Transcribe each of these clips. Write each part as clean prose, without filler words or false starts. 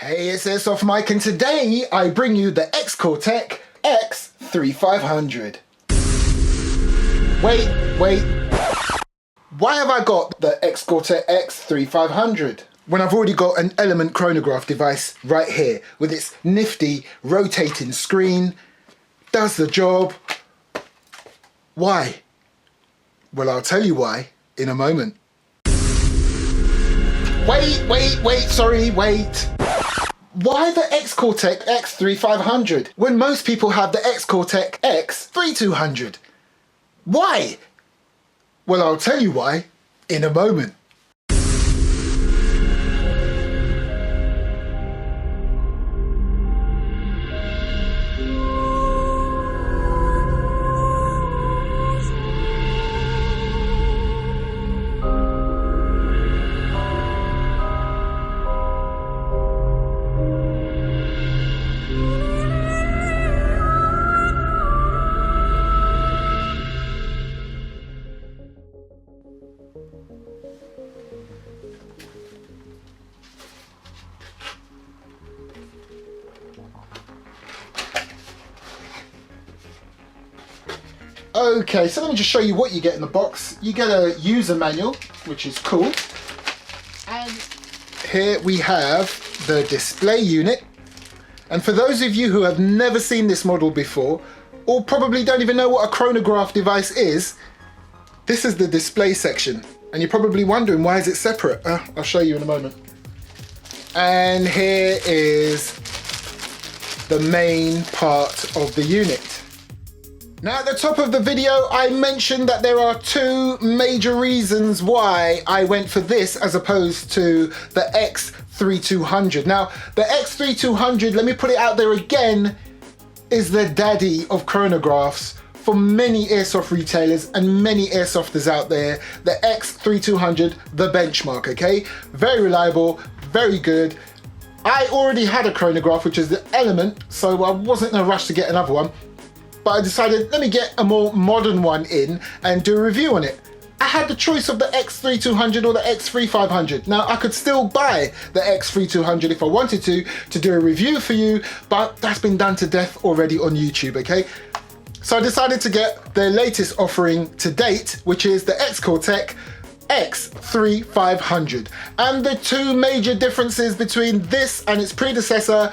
Hey, it's Airsoft Mike, and today I bring you the Xcortech X3500. Wait. Why have I got the Xcortech X3500 when I've already got an Element chronograph device right here with its nifty rotating screen? Does the job. Why? Well, I'll tell you why in a moment. Wait. Why the Xcortech X3500 when most people have the Xcortech X3200? Why? Well, I'll tell you why in a moment. Okay, so let me just show you what you get in the box. You get a user manual, which is cool. And here we have the display unit. And for those of you who have never seen this model before, or probably don't even know what a chronograph device is, this is the display section. And you're probably wondering, why is it separate? I'll show you in a moment. And here is the main part of the unit. Now, at the top of the video, I mentioned that there are two major reasons why I went for this as opposed to the X3200. Now, the X3200, let me put it out there again, is the daddy of chronographs for many airsoft retailers and many airsofters out there. The X3200, the benchmark, okay? Very reliable, very good. I already had a chronograph, which is the Element, so I wasn't in a rush to get another one. But I decided, let me get a more modern one in and do a review on it. I had the choice of the X3200 or the X3500. Now, I could still buy the X3200 if I wanted to do a review for you, but that's been done to death already on YouTube, okay? So I decided to get their latest offering to date, which is the Xcortech X3500. And the two major differences between this and its predecessor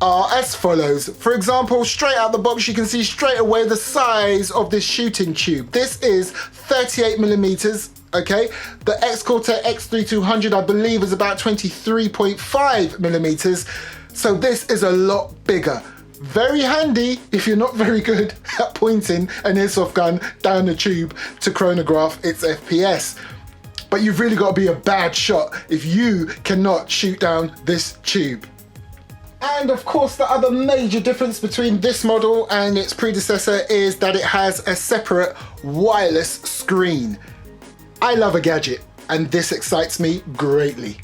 are as follows. For example, straight out the box, you can see straight away the size of this shooting tube. This is 38 millimeters, okay? The Xcortech X3200, I believe, is about 23.5 millimeters. So this is a lot bigger. Very handy if you're not very good at pointing an airsoft gun down the tube to chronograph its FPS. But you've really got to be a bad shot if you cannot shoot down this tube. And of course, the other major difference between this model and its predecessor is that it has a separate wireless screen. I love a gadget, and this excites me greatly.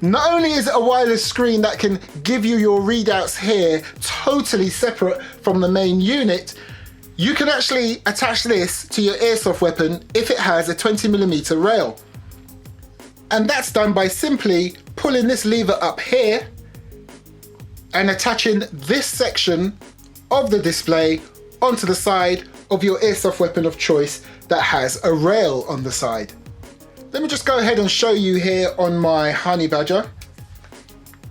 Not only is it a wireless screen that can give you your readouts here totally separate from the main unit, you can actually attach this to your airsoft weapon if it has a 20mm rail. And that's done by simply pulling this lever up here and attaching this section of the display onto the side of your airsoft weapon of choice that has a rail on the side. Let me just go ahead and show you here on my Honey Badger.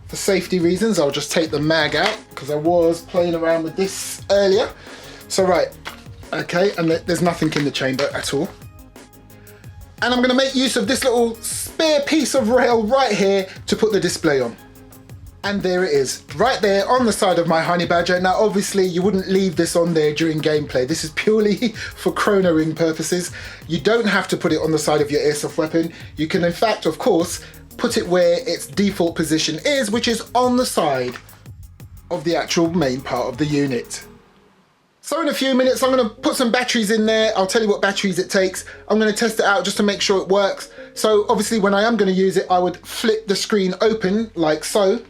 For safety reasons, I'll just take the mag out because I was playing around with this earlier. So right, okay, and there's nothing in the chamber at all. And I'm gonna make use of this little spare piece of rail right here to put the display on. And there it is, right there on the side of my Honey Badger. Now, obviously, you wouldn't leave this on there during gameplay. This is purely for chronoing purposes. You don't have to put it on the side of your airsoft weapon. You can, in fact, of course, put it where its default position is, which is on the side of the actual main part of the unit. So in a few minutes, I'm gonna put some batteries in there. I'll tell you what batteries it takes. I'm gonna test it out just to make sure it works. So obviously, when I am gonna use it, I would flip the screen open like so.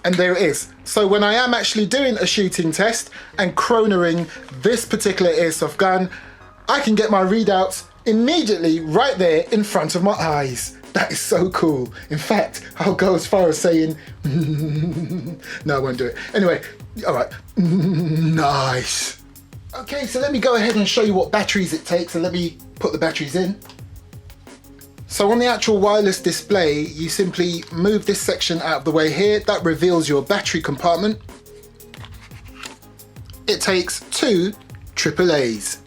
And there it is. So when I am actually doing a shooting test and chronoing this particular airsoft gun, I can get my readouts immediately right there in front of my eyes. That is so cool. In fact, I'll go as far as saying, no, I won't do it. Anyway, all right, nice. Okay, so let me go ahead and show you what batteries it takes, and let me put the batteries in. So on the actual wireless display, you simply move this section out of the way here. That reveals your battery compartment. It takes 2 AAAs.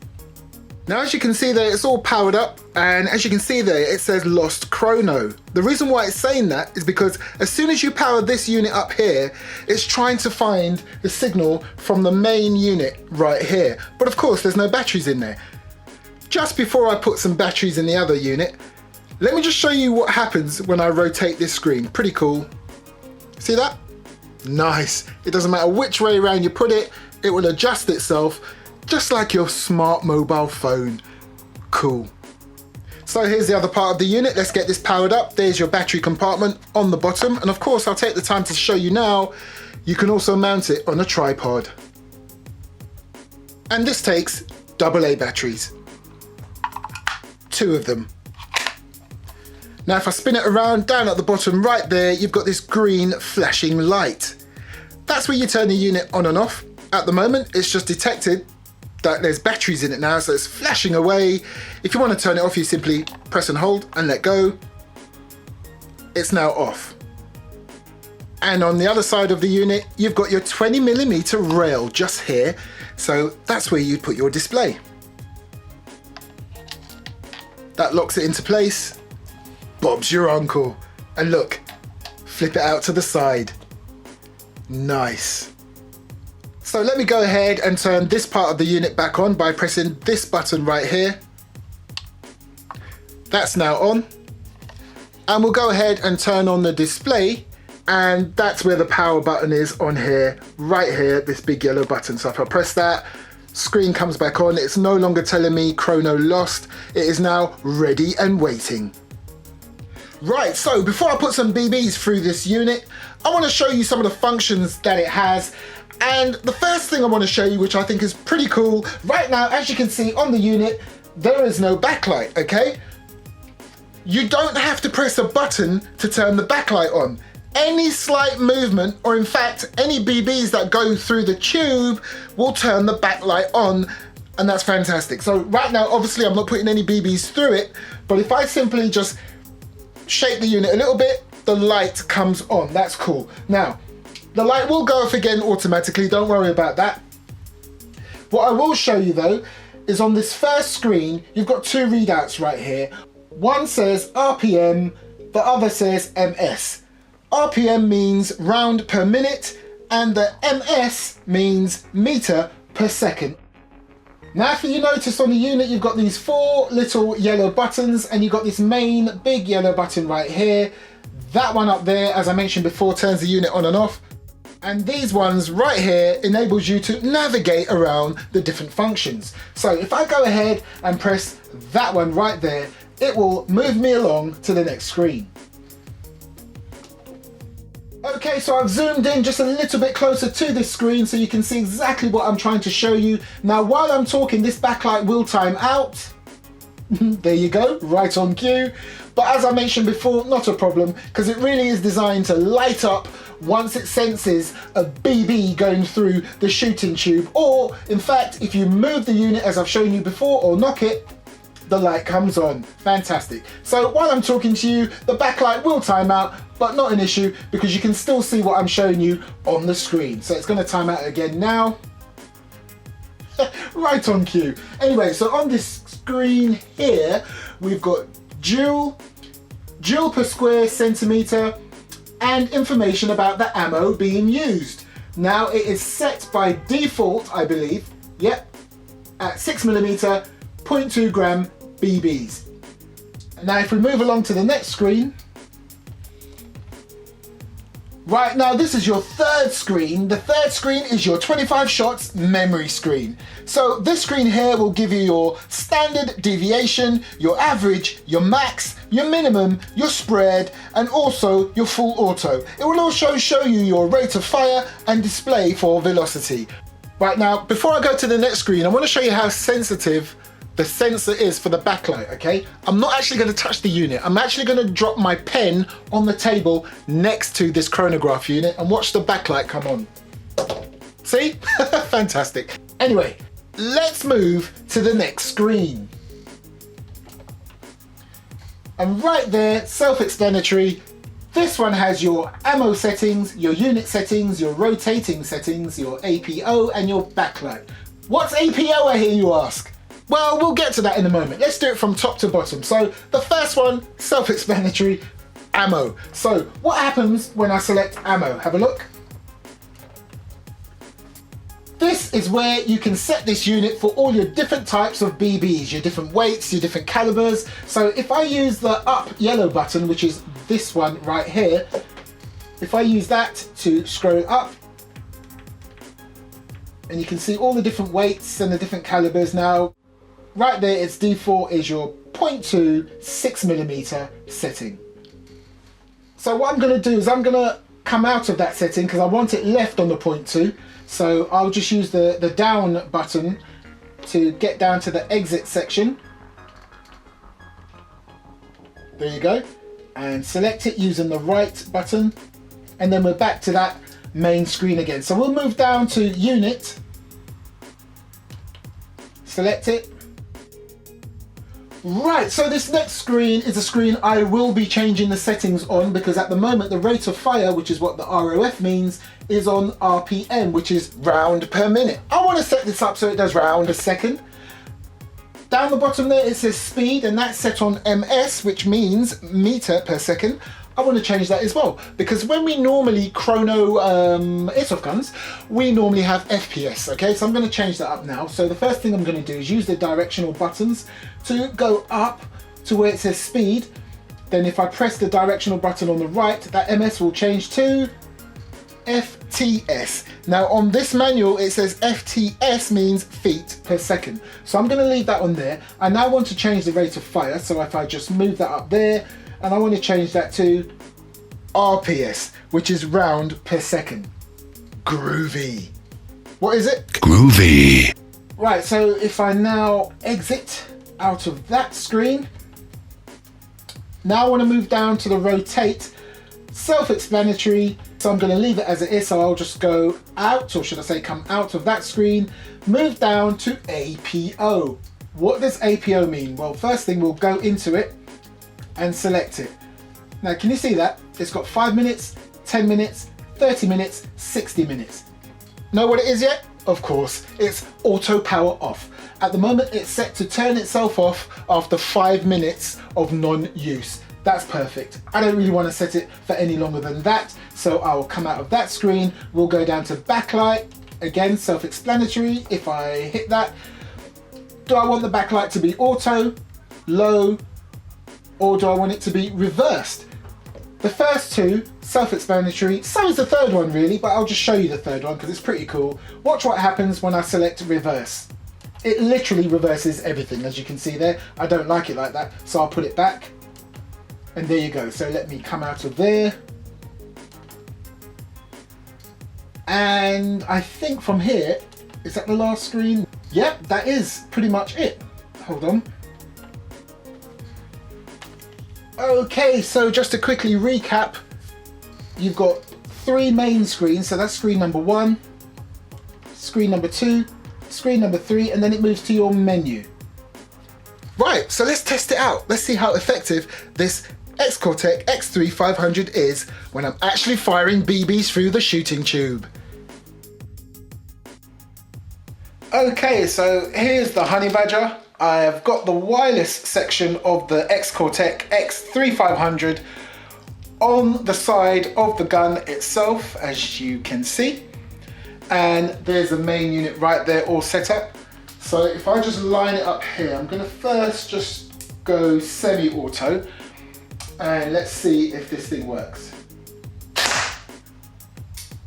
Now, as you can see there, it's all powered up, and as you can see there, it says lost chrono. The reason why it's saying that is because as soon as you power this unit up here, it's trying to find the signal from the main unit right here. But of course, there's no batteries in there. Just before I put some batteries in the other unit, let me just show you what happens when I rotate this screen. Pretty cool. See that? Nice. It doesn't matter which way around you put it, it will adjust itself just like your smart mobile phone. Cool. So here's the other part of the unit. Let's get this powered up. There's your battery compartment on the bottom. And of course, I'll take the time to show you now, you can also mount it on a tripod. And this takes AA batteries. 2 of them. Now if I spin it around, down at the bottom right there, you've got this green flashing light. That's where you turn the unit on and off. At the moment, it's just detected that there's batteries in it now, so it's flashing away. If you want to turn it off, you simply press and hold and let go. It's now off. And on the other side of the unit, you've got your 20mm rail just here. So that's where you'd put your display. That locks it into place. Bob's your uncle. And look, flip it out to the side. Nice. So let me go ahead and turn this part of the unit back on by pressing this button right here. That's now on. And we'll go ahead and turn on the display, and that's where the power button is on here, right here, this big yellow button. So if I press that, screen comes back on. It's no longer telling me chrono lost. It is now ready and waiting. Right, so before I put some BBs through this unit, I want to show you some of the functions that it has. And the first thing I want to show you, which I think is pretty cool, right now, as you can see on the unit, there is no backlight, okay? You don't have to press a button to turn the backlight on. Any slight movement, or in fact, any BBs that go through the tube will turn the backlight on, and that's fantastic. So right now, obviously, I'm not putting any BBs through it, but if I simply just shake the unit a little bit, the light comes on. That's cool. Now, the light will go off again automatically, don't worry about that. What I will show you though, is on this first screen, you've got 2 readouts right here. One says RPM, the other says MS. RPM means round per minute, and the MS means meter per second. Now if you notice on the unit, you've got these 4 little yellow buttons, and you've got this main big yellow button right here. That one up there, as I mentioned before, turns the unit on and off. And these ones right here enables you to navigate around the different functions. So if I go ahead and press that one right there, it will move me along to the next screen. Okay, so I've zoomed in just a little bit closer to this screen so you can see exactly what I'm trying to show you. Now, while I'm talking, this backlight will time out. There you go, right on cue. But as I mentioned before, not a problem, because it really is designed to light up once it senses a BB going through the shooting tube. Or, in fact, if you move the unit as I've shown you before or knock it, the light comes on. Fantastic. So while I'm talking to you, the backlight will time out, but not an issue because you can still see what I'm showing you on the screen. So it's going to time out again now. Right on cue. Anyway, so on this screen here, we've got Joule per square centimeter, and information about the ammo being used. Now it is set by default, I believe, yep, at 6mm, 0.2 gram BBs. Now if we move along to the next screen, right now this is your third screen. The third screen is your 25 shots memory screen. So this screen here will give you your standard deviation, your average, your max, your minimum, your spread, and also your full auto. It will also show you your rate of fire and display for velocity. Right now, before I go to the next screen, I want to show you how sensitive the sensor is for the backlight, okay? I'm not actually gonna touch the unit. I'm actually gonna drop my pen on the table next to this chronograph unit and watch the backlight come on. See? Fantastic. Anyway, let's move to the next screen. And right there, self-explanatory, this one has your ammo settings, your unit settings, your rotating settings, your APO, and your backlight. What's APO, I hear you ask? Well, we'll get to that in a moment. Let's do it from top to bottom. So the first one, self-explanatory, ammo. So what happens when I select ammo? Have a look. This is where you can set this unit for all your different types of BBs, your different weights, your different calibers. So if I use the up yellow button, which is this one right here, if I use that to scroll up, and you can see all the different weights and the different calibers now. Right there, its default is your 0.2 6mm setting. So what I'm going to do is I'm going to come out of that setting because I want it left on the 0.2. So I'll just use the down button to get down to the exit section. There you go. And select it using the right button. And then we're back to that main screen again. So we'll move down to unit. Select it. Right, so this next screen is a screen I will be changing the settings on because at the moment the rate of fire, which is what the R.O.F means, is on RPM, which is round per minute. I want to set this up so it does round a second. Down the bottom there it says speed and that's set on MS, which means meter per second. I want to change that as well because when we normally chrono airsoft guns, we normally have FPS, okay? So I'm going to change that up now. So the first thing I'm going to do is use the directional buttons to go up to where it says speed. Then if I press the directional button on the right, that MS will change to FTS. Now on this manual it says FTS means feet per second. So I'm going to leave that on there. I now want to change the rate of fire. So if I just move that up there, and I want to change that to RPS, which is round per second. Groovy. What is it? Groovy. Right, so if I now exit out of that screen, now I want to move down to the rotate. Self-explanatory, so I'm going to leave it as it is, so I'll just go out, or should I say come out of that screen, move down to APO. What does APO mean? Well, first thing, we'll go into it and select it. Now can you see that? It's got 5 minutes, 10 minutes, 30 minutes, 60 minutes. Know what it is yet? Of course, it's auto power off. At the moment it's set to turn itself off after 5 minutes of non-use. That's perfect. I don't really want to set it for any longer than that, so I'll come out of that screen. We'll go down to backlight. Again, self-explanatory. If I hit that, do I want the backlight to be auto, low, or do I want it to be reversed? The first two, self-explanatory, so is the third one really, but I'll just show you the third one because it's pretty cool. Watch what happens when I select reverse. It literally reverses everything, as you can see there. I don't like it like that, so I'll put it back. And there you go. So let me come out of there. And I think from here, is that the last screen? Yep, that is pretty much it. Hold on. Okay, so just to quickly recap, you've got 3 main screens. So that's screen number 1, screen number 2, screen number 3, and then it moves to your menu. Right, so let's test it out. Let's see how effective this Xcortech X3500 is when I'm actually firing BBs through the shooting tube. Okay, so here's the Honey Badger. I've got the wireless section of the Xcortech X3500 on the side of the gun itself, as you can see. And there's the main unit right there all set up. So if I just line it up here, I'm gonna first just go semi-auto and let's see if this thing works.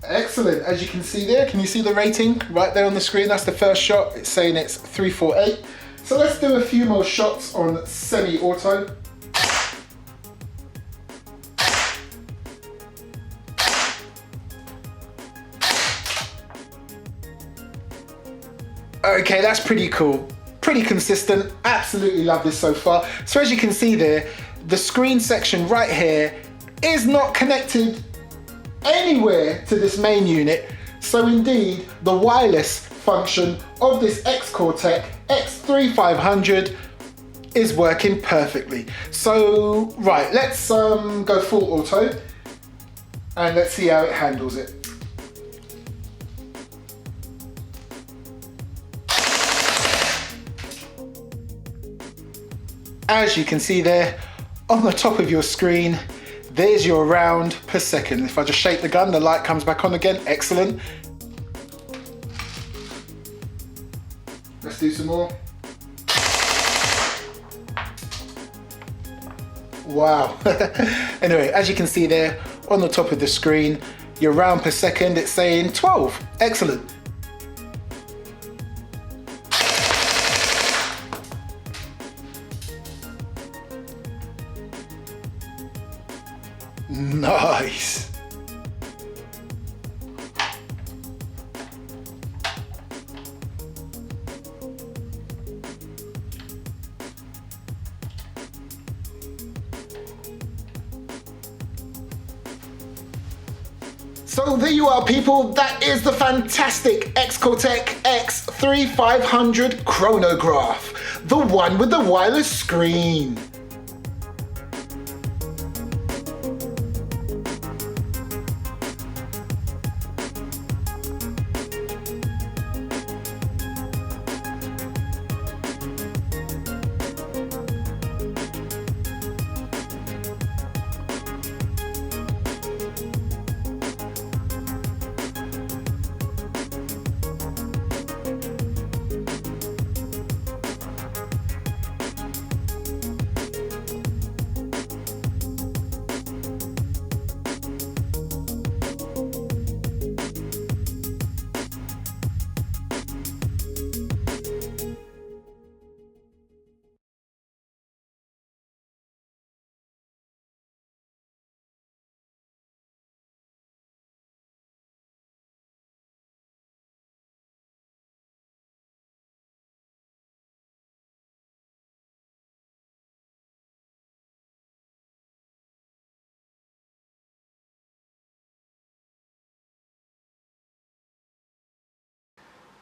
Excellent, as you can see there, can you see the rating right there on the screen? That's the first shot, it's saying it's 348. So let's do a few more shots on semi-auto. Okay, that's pretty cool. pretty consistent. Absolutely love this so far. So as you can see there, the screen section right here is not connected anywhere to this main unit. So indeed, the wireless function of this Xcortech X3500 is working perfectly. So, right, let's go full auto and let's see how it handles it. As you can see there, on the top of your screen, there's your round per second. If I just shake the gun, the light comes back on again. Excellent. Let's do some more. Wow. Anyway, as you can see there, on the top of the screen, your round per second, it's saying 12. Excellent. Nice. So there you are, people. That is the fantastic Xcortech X3500 Chronograph, the one with the wireless screen.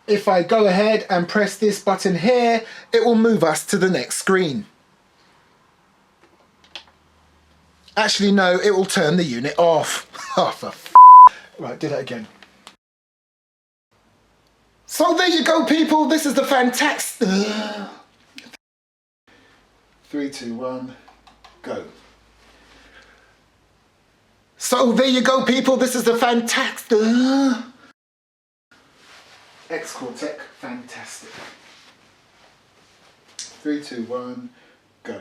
If I go ahead and press this button here, it will move us to the next screen. Actually, no, it will turn the unit off. Oh, for f***. Right, do that again. So there you go, people. This is the fantastic... 3, 2, 1, go. So there you go, people. This is the fantastic... Xcortech, fantastic. 3, 2, 1, go.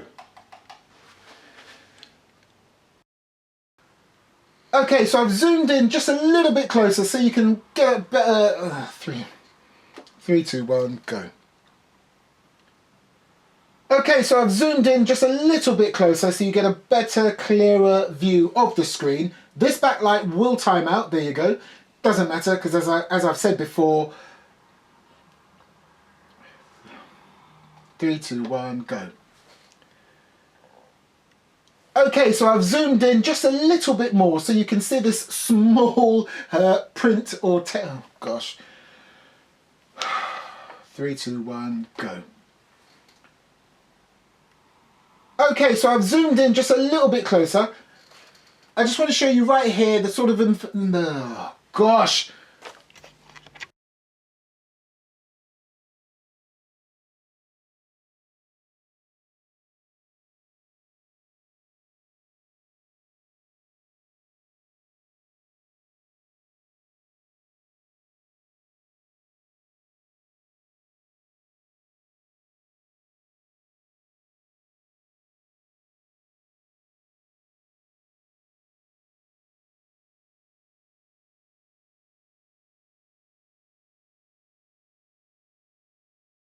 Okay, so I've zoomed in just a little bit closer so you can get a better... 3, 2, 1, go. Okay, so I've zoomed in just a little bit closer so you get a better, clearer view of the screen. This backlight will time out, there you go. Doesn't matter, because as I've said before, 3, 2, 1, go. Okay, so I've zoomed in just a little bit more so you can see this small print or oh gosh. 3, 2, 1, go. Okay, so I've zoomed in just a little bit closer. I just want to show you right here the sort of oh gosh.